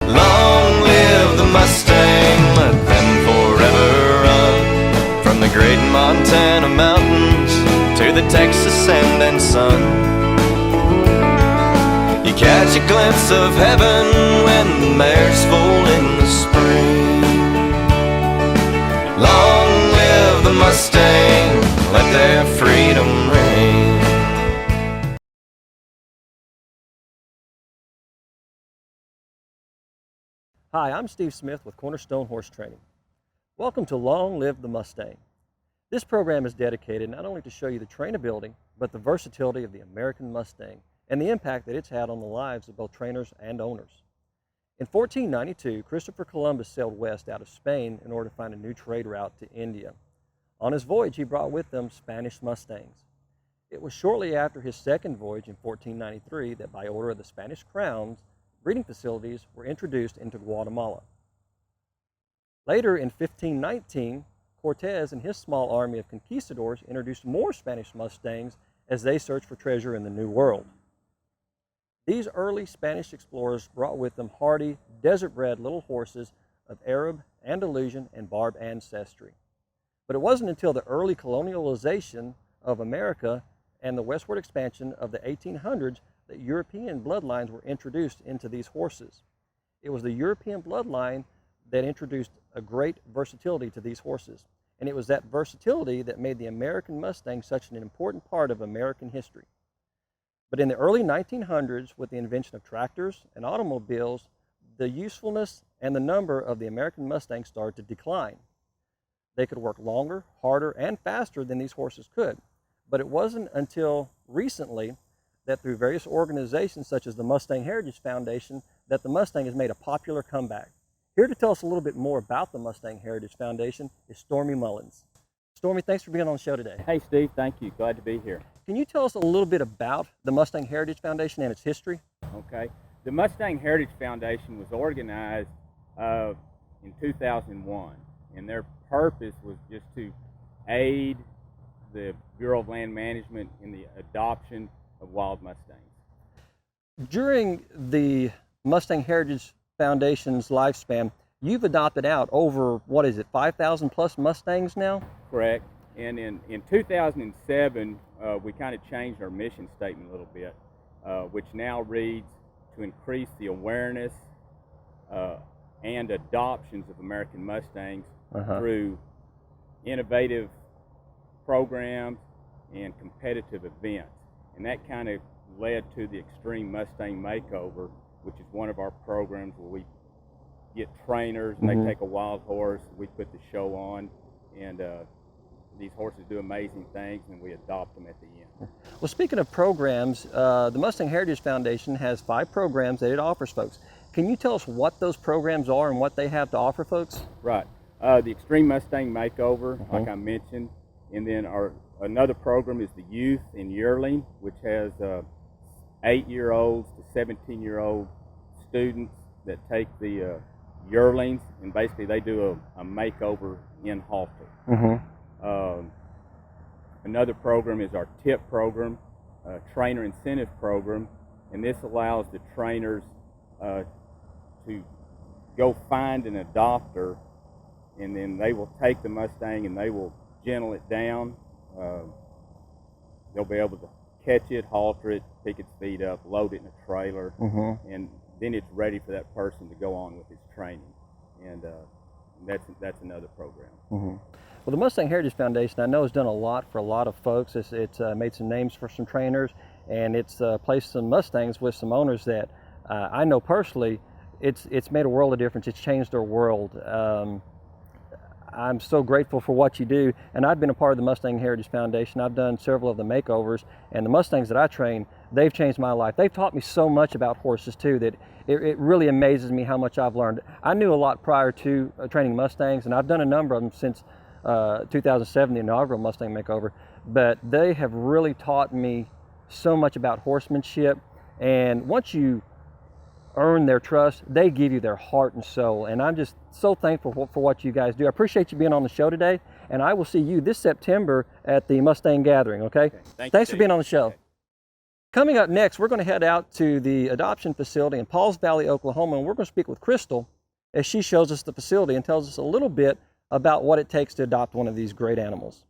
Long live the Mustang, let them forever run. From the great Montana mountains to the Texas sand and sun. You catch a glimpse of heaven when the mares foal in the spring. Long live the Mustang, let their freedom ring. Hi, I'm Steve Smith with Cornerstone Horse Training. Welcome to Long Live the Mustang. This program is dedicated not only to show you the trainability, but the versatility of the American Mustang and the impact that it's had on the lives of both trainers and owners. In 1492, Christopher Columbus sailed west out of Spain in order to find a new trade route to India. On his voyage, he brought with him Spanish Mustangs. It was shortly after his second voyage in 1493 that, by order of the Spanish crowns, breeding facilities were introduced into Guatemala. Later in 1519, Cortez and his small army of conquistadors introduced more Spanish Mustangs as they searched for treasure in the New World. These early Spanish explorers brought with them hardy, desert-bred little horses of Arab, Andalusian, and Barb ancestry. But it wasn't until the early colonialization of America and the westward expansion of the 1800s that European bloodlines were introduced into these horses. It was the European bloodline that introduced a great versatility to these horses. And it was that versatility that made the American Mustang such an important part of American history. But in the early 1900s, with the invention of tractors and automobiles, the usefulness and the number of the American Mustang started to decline. They could work longer, harder, and faster than these horses could. But it wasn't until recently that through various organizations such as the Mustang Heritage Foundation that the Mustang has made a popular comeback. Here to tell us a little bit more about the Mustang Heritage Foundation is Stormy Mullins. Stormy, thanks for being on the show today. Hey Steve, thank you. Glad to be here. Can you tell us a little bit about the Mustang Heritage Foundation and its history? Okay. The Mustang Heritage Foundation was organized in 2001, and their purpose was just to aid the Bureau of Land Management in the adoption of wild Mustangs. During the Mustang Heritage Foundation's lifespan, you've adopted out over, 5,000 plus Mustangs now? Correct. And in 2007, we kind of changed our mission statement a little bit, which now reads, to increase the awareness and adoptions of American Mustangs through innovative programs and competitive events. And that kind of led to the Extreme Mustang Makeover, which is one of our programs where we get trainers and they take a wild horse, we put the show on, and these horses do amazing things, and we adopt them at the end. Well, speaking of programs, the Mustang Heritage Foundation has 5 programs that it offers folks. Can you tell us what those programs are and what they have to offer folks? Right. The Extreme Mustang Makeover, like I mentioned, and then another program is the Youth and Yearling, which has 8-year-olds to 17-year-old students that take the yearlings, and basically they do a makeover in halter. Another program is our TIP program, Trainer Incentive Program, and this allows the trainers to go find an adopter, and then they will take the Mustang and they will gentle it down. They'll be able to catch it, halter it, pick its feet up, load it in a trailer, and then it's ready for that person to go on with his training. And that's another program. Well, the Mustang Heritage Foundation, I know, has done a lot for a lot of folks. It's made some names for some trainers, and it's placed some Mustangs with some owners that I know personally, it's made a world of difference. It's changed their world. I'm so grateful for what you do, and I've been a part of the Mustang Heritage Foundation. I've done several of the makeovers, and the Mustangs that I train, they've changed my life. They've taught me so much about horses too that it really amazes me how much I've learned. I knew a lot prior to training Mustangs, and I've done a number of them since 2007, the inaugural Mustang makeover, but they have really taught me so much about horsemanship. And once you earn their trust, they give you their heart and soul, and I'm just so thankful for what you guys do. I appreciate you being on the show today, and I will see you this September at the Mustang Gathering. Okay? Thanks for being on the show. Okay. Coming up next, we're going to head out to the adoption facility in Pauls Valley, Oklahoma, and we're going to speak with Crystal as she shows us the facility and tells us a little bit about what it takes to adopt one of these great animals.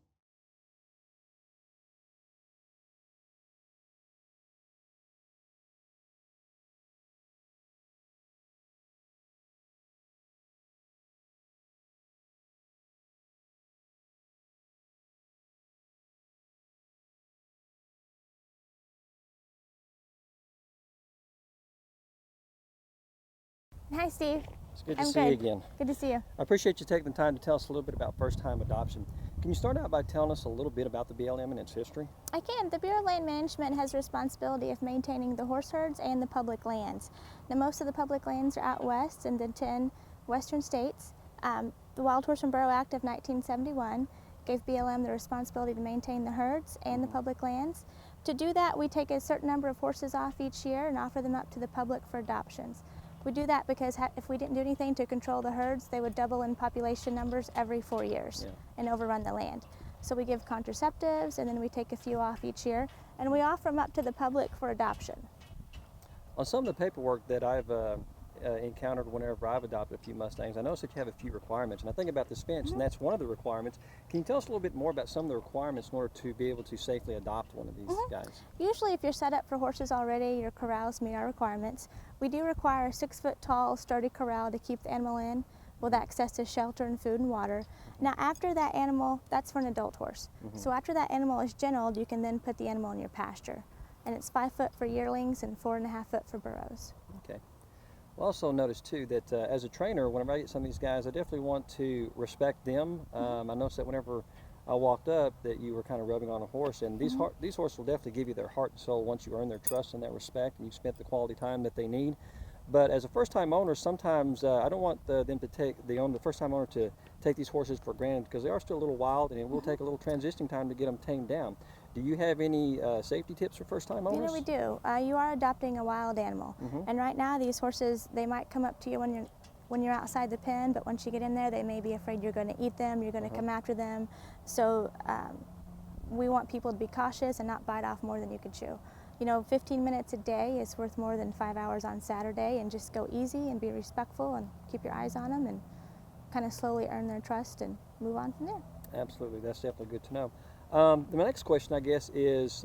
Hi, Steve. It's good to I'm see you good. again. Good to see you. I appreciate you taking the time to tell us a little bit about first-time adoption. Can you start out by telling us a little bit about the BLM and its history? I can. The Bureau of Land Management has responsibility of maintaining the horse herds and the public lands. Now, most of the public lands are out west in the 10 western states. The Wild Horse and Burro Act of 1971 gave BLM the responsibility to maintain the herds and the public lands. To do that, we take a certain number of horses off each year and offer them up to the public for adoptions. We do that because if we didn't do anything to control the herds, they would double in population numbers every 4 years and overrun the land. So we give contraceptives, and then we take a few off each year, and we offer them up to the public for adoption. On some of the paperwork that I've encountered whenever I've adopted a few Mustangs, I noticed that you have a few requirements, and I think about this fence, and that's one of the requirements. Can you tell us a little bit more about some of the requirements in order to be able to safely adopt one of these guys? Usually, if you're set up for horses already, your corrals meet our requirements. We do require a 6-foot-tall, sturdy corral to keep the animal in, with access to shelter and food and water. Now, after that animal, that's for an adult horse. So after that animal is genoed, you can then put the animal in your pasture. And it's 5 foot for yearlings and 4.5 foot for burros. Okay. Well, also notice too that as a trainer, whenever I get some of these guys, I definitely want to respect them. I noticed that whenever I walked up that you were kind of rubbing on a horse, and these horses will definitely give you their heart and soul once you earn their trust and that respect and you've spent the quality time that they need. But as a first-time owner, sometimes I don't want them to take the first-time owner to take these horses for granted, because they are still a little wild and it will take a little transitioning time to get them tamed down. Do you have any safety tips for first-time owners? You know, we do. You are adopting a wild animal, and right now these horses, they might come up to you when you're outside the pen, but once you get in there, they may be afraid you're going to eat them, you're going to come after them. So we want people to be cautious and not bite off more than you can chew. You know, 15 minutes a day is worth more than 5 hours on Saturday, and just go easy and be respectful and keep your eyes on them and kind of slowly earn their trust and move on from there. Absolutely, that's definitely good to know. My next question, I guess, is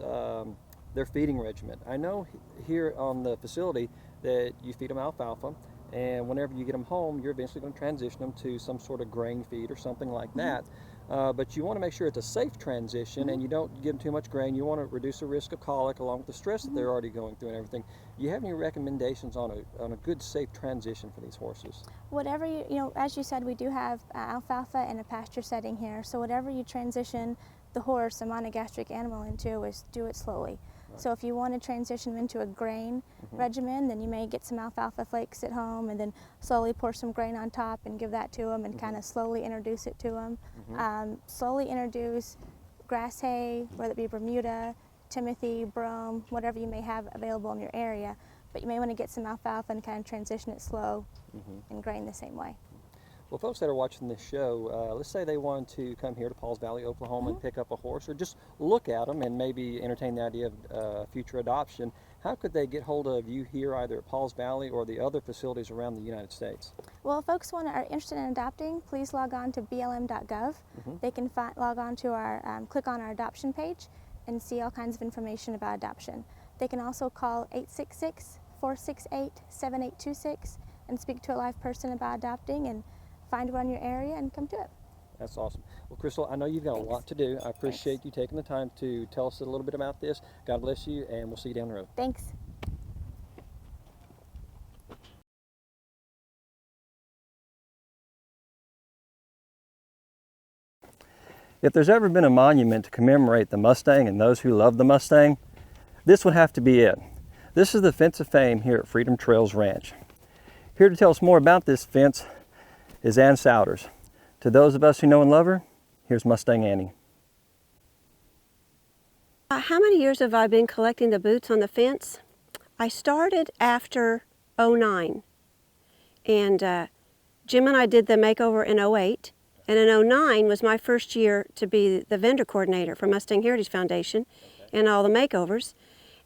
their feeding regimen. I know here on the facility that you feed them alfalfa, and whenever you get them home, you're eventually going to transition them to some sort of grain feed or something like that. But you want to make sure it's a safe transition and you don't give them too much grain. You want to reduce the risk of colic along with the stress that they're already going through and everything. Do you have any recommendations on a good, safe transition for these horses? Whatever you know, as you said, we do have alfalfa in a pasture setting here. So whatever you transition the horse, a monogastric animal, into, is do it slowly. So if you want to transition them into a grain regimen, then you may get some alfalfa flakes at home and then slowly pour some grain on top and give that to them and kind of slowly introduce it to them. Slowly introduce grass hay, whether it be Bermuda, Timothy, brome, whatever you may have available in your area. But you may want to get some alfalfa and kind of transition it slow and grain the same way. Well, folks that are watching this show, let's say they want to come here to Pauls Valley, Oklahoma and pick up a horse, or just look at them and maybe entertain the idea of future adoption. How could they get hold of you here, either at Pauls Valley or the other facilities around the United States? Well, if folks are interested in adopting, please log on to blm.gov. They can log on to our, click on our adoption page and see all kinds of information about adoption. They can also call 866-468-7826 and speak to a live person about adopting and find one in your area and come to it. That's awesome. Well, Crystal, I know you've got a lot to do. I appreciate you taking the time to tell us a little bit about this. God bless you, and we'll see you down the road. Thanks. If there's ever been a monument to commemorate the Mustang and those who love the Mustang, this would have to be it. This is the Fence of Fame here at Freedom Trails Ranch. Here to tell us more about this fence is Ann Souders. To those of us who know and love her, here's Mustang Annie. How many years have I been collecting the boots on the fence? I started after '09, and Jim and I did the makeover in '08, and in '09 was my first year to be the vendor coordinator for Mustang Heritage Foundation and all the makeovers.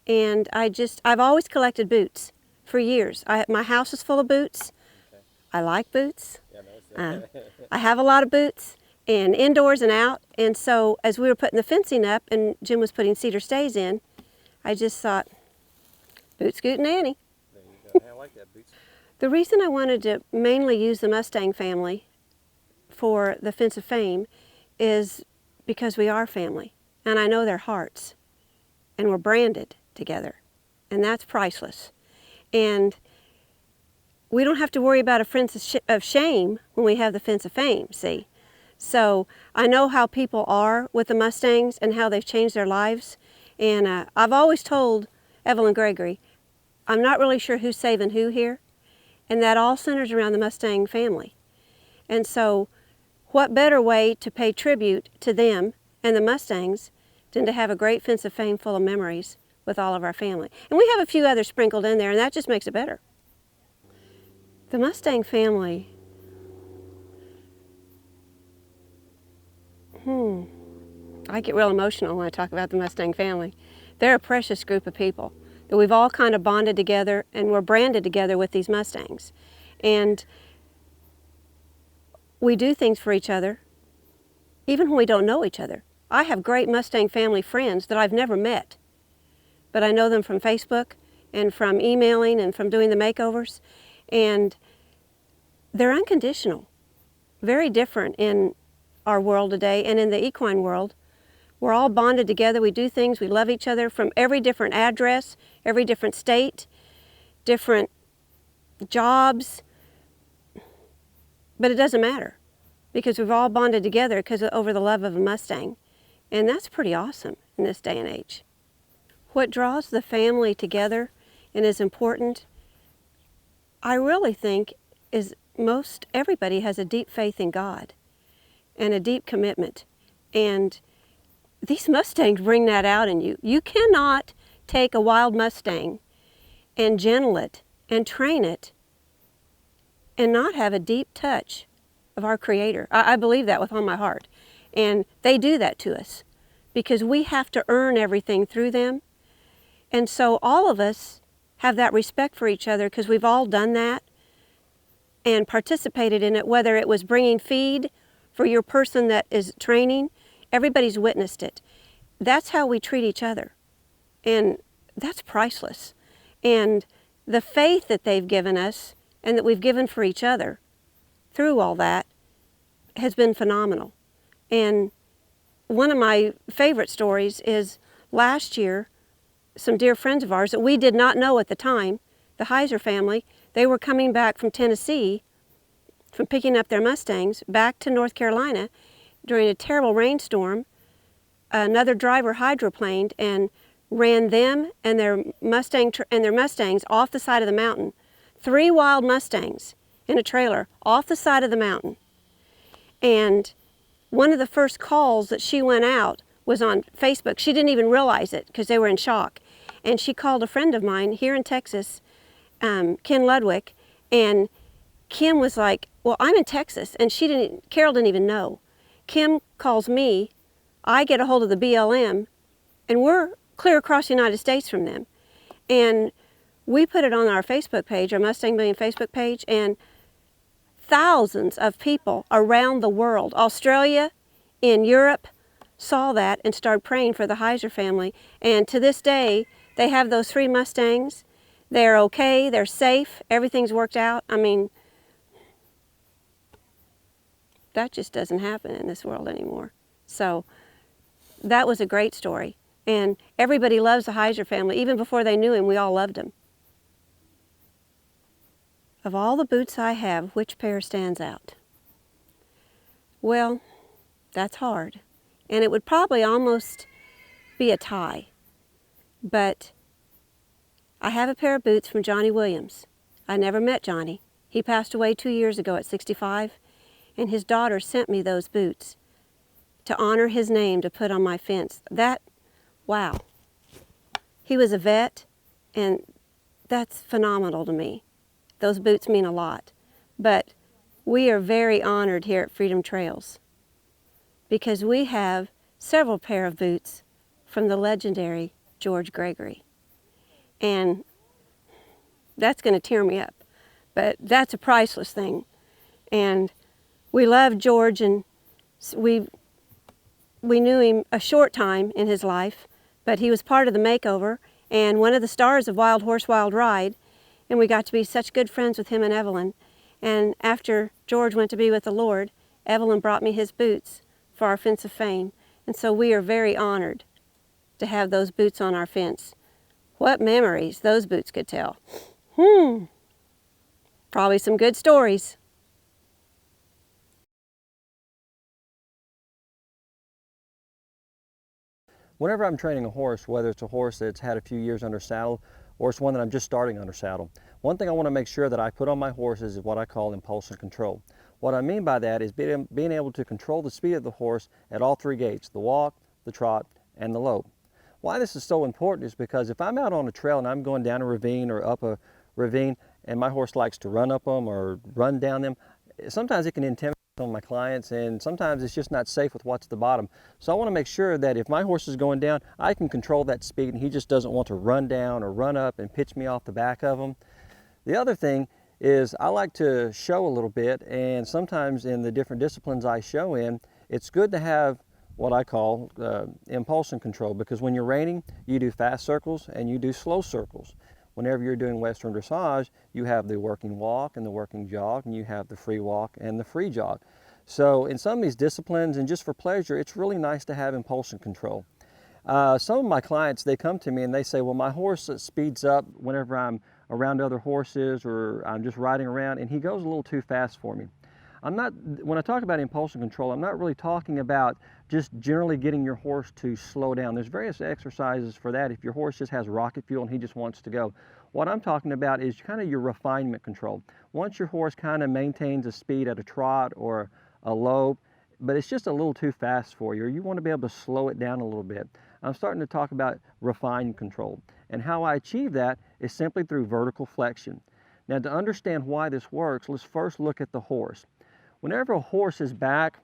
And I've always collected boots for years. My house is full of boots. Okay. I like boots. Yeah, no, I have a lot of boots, and indoors and out. And so as we were putting the fencing up and Jim was putting cedar stays in, I just thought, Boot Scoot and Annie. there you go. Hey, I like that boots. The reason I wanted to mainly use the Mustang family for the Fence of Fame is because we are family, and I know their hearts, and we're branded together, and that's priceless. And we don't have to worry about a Fence of Shame when we have the Fence of Fame, see? So I know how people are with the Mustangs and how they've changed their lives, and I've always told Evelyn Gregory, I'm not really sure who's saving who here, and that all centers around the Mustang family. And so what better way to pay tribute to them and the Mustangs than to have a great Fence of Fame full of memories with all of our family. And we have a few others sprinkled in there, and that just makes it better. The Mustang family, I get real emotional when I talk about the Mustang family. They're a precious group of people that we've all kind of bonded together, and we're branded together with these Mustangs. And we do things for each other, even when we don't know each other. I have great Mustang family friends that I've never met, but I know them from Facebook and from emailing and from doing the makeovers, and they're unconditional. Very different in our world today and in the equine world. We're all bonded together, we do things, we love each other from every different address, every different state, different jobs, but it doesn't matter because we've all bonded together over the love of a Mustang, and that's pretty awesome in this day and age. What draws the family together and is important, I really think, is everybody has a deep faith in God and a deep commitment, and these Mustangs bring that out in you. You cannot take a wild Mustang and gentle it and train it and not have a deep touch of our Creator. I believe that with all my heart. And they do that to us because we have to earn everything through them. And so all of us have that respect for each other because we've all done that and participated in it, whether it was bringing feed for your person that is training. Everybody's witnessed it. That's how we treat each other. And that's priceless. And the faith that they've given us and that we've given for each other through all that has been phenomenal. And one of my favorite stories is last year, some dear friends of ours that we did not know at the time, the Heiser family, they were coming back from Tennessee from picking up their Mustangs back to North Carolina during a terrible rainstorm. Another driver hydroplaned and ran them and their Mustangs off the side of the mountain. 3 wild Mustangs in a trailer off the side of the mountain. And one of the first calls that she went out was on Facebook. She didn't even realize it because they were in shock. And she called a friend of mine here in Texas, Ken Ludwig, and Kim was like, well, I'm in Texas, and Carol didn't even know. Kim calls me, I get a hold of the BLM, and we're clear across the United States from them. And we put it on our Facebook page, our Mustang Million Facebook page, and thousands of people around the world, Australia, in Europe, saw that and started praying for the Heiser family. And to this day, they have those 3 Mustangs. They're okay, they're safe, everything's worked out. I mean, that just doesn't happen in this world anymore. So that was a great story. And everybody loves the Heiser family. Even before they knew him, we all loved him. Of all the boots I have, which pair stands out? Well, that's hard. And it would probably almost be a tie. But I have a pair of boots from Johnny Williams. I never met Johnny. He passed away 2 years ago at 65, and his daughter sent me those boots to honor his name to put on my fence. Wow. He was a vet, and that's phenomenal to me. Those boots mean a lot. But we are very honored here at Freedom Trails because we have several pair of boots from the legendary George Gregory. and that's going to tear me up. But that's a priceless thing. And we love George, and we knew him a short time in his life, but he was part of the makeover and one of the stars of Wild Horse Wild Ride, and we got to be such good friends with him and Evelyn. And after George went to be with the Lord, Evelyn brought me his boots for our fence of fame, and so we are very honored to have those boots on our fence. What memories those boots could tell. Probably some good stories. Whenever I'm training a horse, whether it's a horse that's had a few years under saddle or it's one that I'm just starting under saddle, one thing I want to make sure that I put on my horses is what I call impulsion control. What I mean by that is being able to control the speed of the horse at all three gaits, the walk, the trot, and the lope. Why this is so important is because if I'm out on a trail and I'm going down a ravine or up a ravine and my horse likes to run up them or run down them, sometimes it can intimidate some of my clients, and sometimes it's just not safe with what's at the bottom. So I want to make sure that if my horse is going down, I can control that speed and he just doesn't want to run down or run up and pitch me off the back of him. The other thing is I like to show a little bit, and sometimes in the different disciplines I show in, it's good to have what I call impulsion control, because when you're reining, you do fast circles and you do slow circles. Whenever you're doing Western dressage, you have the working walk and the working jog, and you have the free walk and the free jog. So in some of these disciplines, and just for pleasure, it's really nice to have impulsion control. Some of my clients, they come to me and they say, well, my horse speeds up whenever I'm around other horses or I'm just riding around, and he goes a little too fast for me. When I talk about impulsion control, I'm not really talking about just generally getting your horse to slow down. There's various exercises for that if your horse just has rocket fuel and he just wants to go. What I'm talking about is kind of your refinement control. Once your horse kind of maintains a speed at a trot or a lope, but it's just a little too fast for you, or you want to be able to slow it down a little bit, I'm starting to talk about refined control. And how I achieve that is simply through vertical flexion. Now, to understand why this works, let's first look at the horse. Whenever a horse's back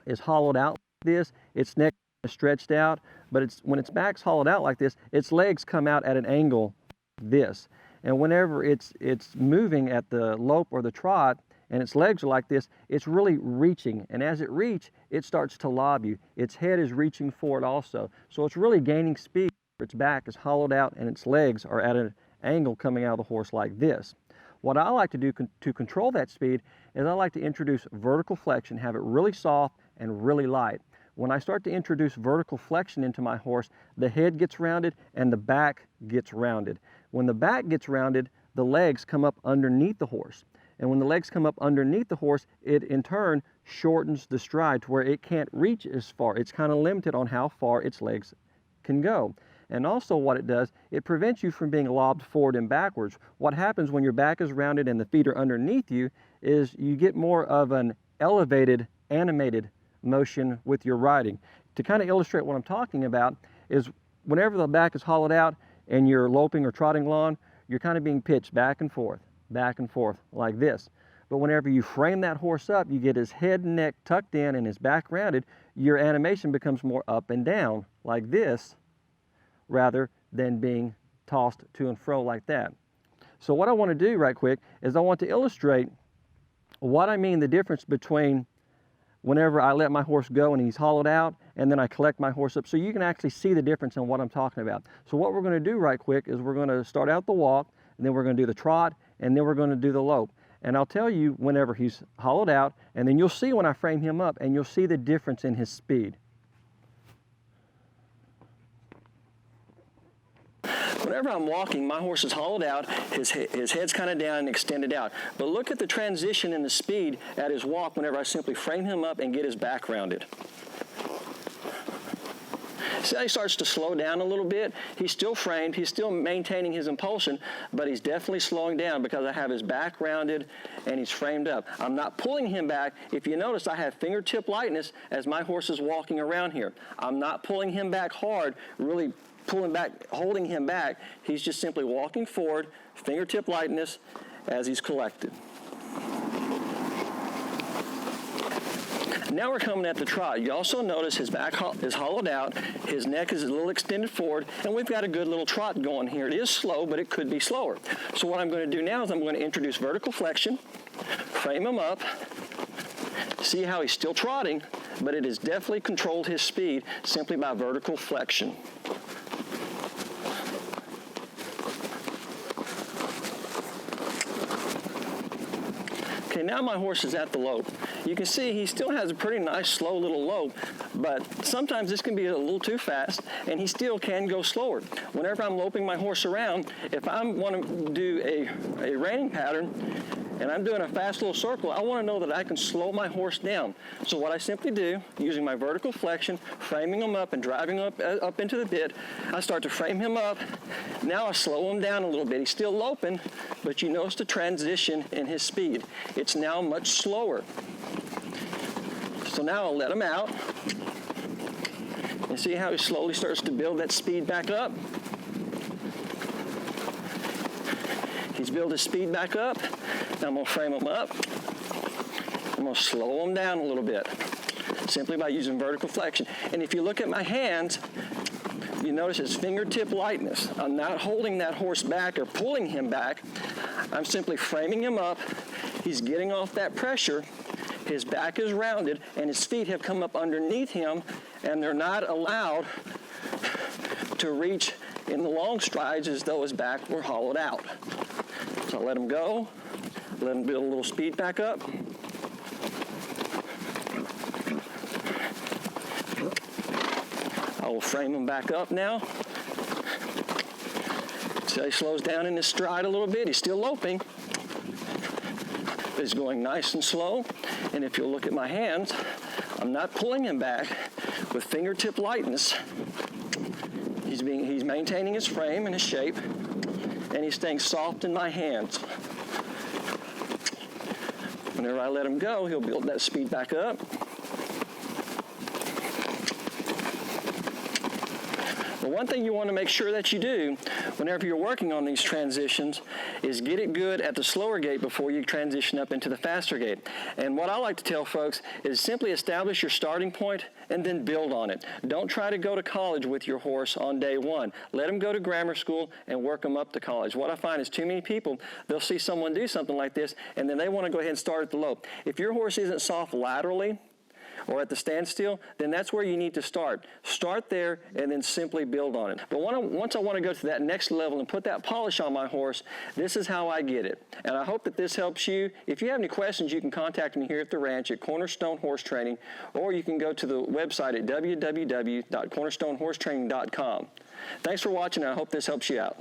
is hollowed out like this, its neck is stretched out, but when its back's hollowed out like this, its legs come out at an angle like this. And whenever it's moving at the lope or the trot, and its legs are like this, it's really reaching. And as it reaches, it starts to lob you. Its head is reaching forward also. So it's really gaining speed. Its back is hollowed out and its legs are at an angle coming out of the horse like this. What I like to do to control that speed is I like to introduce vertical flexion, have it really soft and really light. When I start to introduce vertical flexion into my horse, the head gets rounded and the back gets rounded. When the back gets rounded, the legs come up underneath the horse. And when the legs come up underneath the horse, it in turn shortens the stride to where it can't reach as far. It's kind of limited on how far its legs can go. And also what it does, it prevents you from being lobbed forward and backwards. What happens when your back is rounded and the feet are underneath you is you get more of an elevated, animated motion with your riding. To kind of illustrate what I'm talking about is whenever the back is hollowed out and you're loping or trotting along, you're kind of being pitched back and forth like this. But whenever you frame that horse up, you get his head and neck tucked in and his back rounded, your animation becomes more up and down like this, rather than being tossed to and fro like that. So what I want to do right quick is I want to illustrate what I mean the difference between whenever I let my horse go and he's hollowed out and then I collect my horse up, so you can actually see the difference in what I'm talking about. So what we're going to do right quick is we're going to start out the walk, and then we're going to do the trot, and then we're going to do the lope. And I'll tell you whenever he's hollowed out, and then you'll see when I frame him up, and you'll see the difference in his speed. Whenever I'm walking, my horse is hollowed out, his head's kind of down and extended out. But look at the transition in the speed at his walk whenever I simply frame him up and get his back rounded. See how he starts to slow down a little bit? He's still framed, he's still maintaining his impulsion, but he's definitely slowing down because I have his back rounded and he's framed up. I'm not pulling him back. If you notice, I have fingertip lightness as my horse is walking around here. I'm not pulling him back hard, really pulling back, holding him back. He's just simply walking forward, fingertip lightness as he's collected. Now we're coming at the trot. You also notice his back is hollowed out, his neck is a little extended forward, and we've got a good little trot going here. It is slow, but it could be slower. So what I'm going to do now is I'm going to introduce vertical flexion, frame him up, see how he's still trotting, but it has definitely controlled his speed simply by vertical flexion. Okay, now my horse is at the lope. You can see he still has a pretty nice slow little lope, but sometimes this can be a little too fast and he still can go slower. Whenever I'm loping my horse around, if I want to do a reining pattern and I'm doing a fast little circle, I want to know that I can slow my horse down. So what I simply do, using my vertical flexion, framing him up and driving up into the bit, I start to frame him up. Now I slow him down a little bit. He's still loping, but you notice the transition in his speed. It's now much slower. So now I'll let him out. And see how he slowly starts to build that speed back up? He's built his speed back up. Now I'm going to frame him up. I'm going to slow him down a little bit, simply by using vertical flexion. And if you look at my hands, you notice his fingertip lightness. I'm not holding that horse back or pulling him back. I'm simply framing him up. He's getting off that pressure. His back is rounded, and his feet have come up underneath him, and they're not allowed to reach in the long strides as though his back were hollowed out. So I'll let him go, let him build a little speed back up. I will frame him back up now. So he slows down in his stride a little bit. He's still loping, but he's going nice and slow. And if you'll look at my hands, I'm not pulling him back with fingertip lightness. He's maintaining his frame and his shape, and he's staying soft in my hands. Whenever I let him go, he'll build that speed back up. The one thing you want to make sure that you do whenever you're working on these transitions is get it good at the slower gait before you transition up into the faster gait. And what I like to tell folks is simply establish your starting point and then build on it. Don't try to go to college with your horse on day one. Let him go to grammar school and work him up to college. What I find is too many people, they'll see someone do something like this and then they want to go ahead and start at the lope. If your horse isn't soft laterally, or at the standstill, then that's where you need to start. Start there and then simply build on it. But once I want to go to that next level and put that polish on my horse, this is how I get it. And I hope that this helps you. If you have any questions, you can contact me here at the ranch at Cornerstone Horse Training, or you can go to the website at www.cornerstonehorsetraining.com. Thanks for watching, and I hope this helps you out.